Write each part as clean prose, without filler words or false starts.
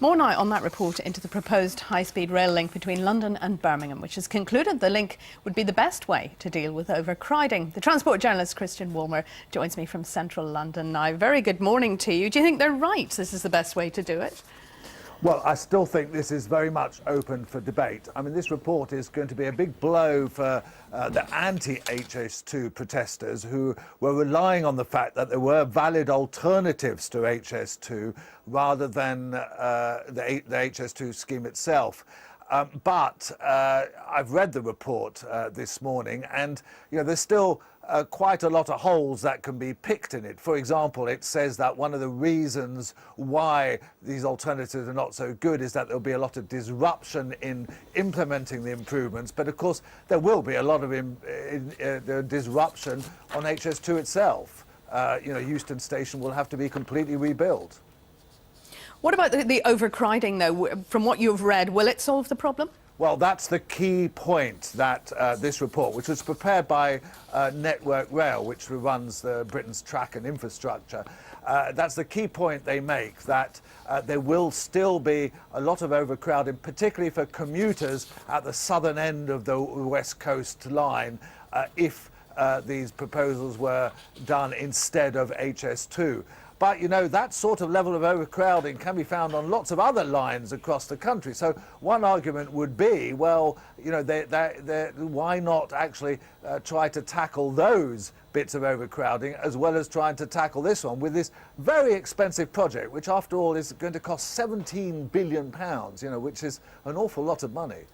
More now on that report into the proposed high-speed rail link between London and Birmingham, which has concluded the link would be the best way to deal with overcrowding. The transport journalist Christian Wolmar joins me from central London now. Very good morning to you. Do you think they're right? This is the best way to do it? Well, I still think this is very much open for debate. I mean, this report is going to be a big blow for the anti-HS2 protesters who were relying on the fact that there were valid alternatives to HS2 rather than the HS2 scheme itself. But I've read the report this morning, and there's still quite a lot of holes that can be picked in it. For example, it says that one of the reasons why these alternatives are not so good is that there'll be a lot of disruption in implementing the improvements. But of course, there will be a lot of disruption on HS2 itself. Euston Station will have to be completely rebuilt. What about the overcrowding, though? From what you've read, will it solve the problem? Well, that's the key point that this report, which was prepared by Network Rail, which runs Britain's track and infrastructure, that's the key point they make, that there will still be a lot of overcrowding, particularly for commuters at the southern end of the West Coast line, if these proposals were done instead of HS2. But, that sort of level of overcrowding can be found on lots of other lines across the country. So one argument would be, well, why not actually try to tackle those bits of overcrowding as well as trying to tackle this one with this very expensive project, which after all is going to cost £17 billion, which is an awful lot of money.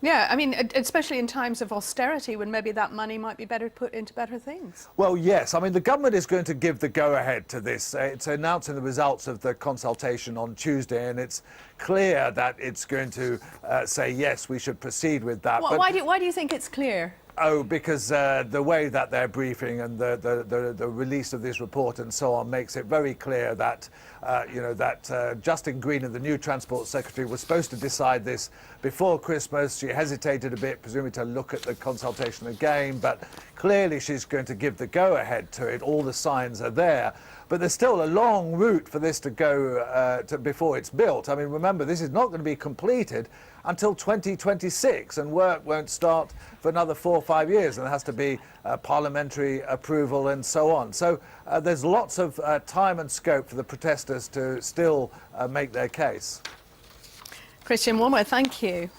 Yeah, I mean, especially in times of austerity, when maybe that money might be better put into better things. Well, yes. I mean, the government is going to give the go-ahead to this. It's announcing the results of the consultation on Tuesday, and it's clear that it's going to say, yes, we should proceed with that. Why do you think it's clear? Oh, because the way that they're briefing and the release of this report and so on makes it very clear that, Justin Green, the new Transport Secretary, was supposed to decide this before Christmas. She hesitated a bit, presumably to look at the consultation again, but clearly she's going to give the go-ahead to it. All the signs are there. But there's still a long route for this to go before it's built. I mean, remember, this is not going to be completed until 2026, and work won't start for another 4 or 5 years, and there has to be parliamentary approval and so on. So there's lots of time and scope for the protesters to still make their case. Christian Wolmar, thank you.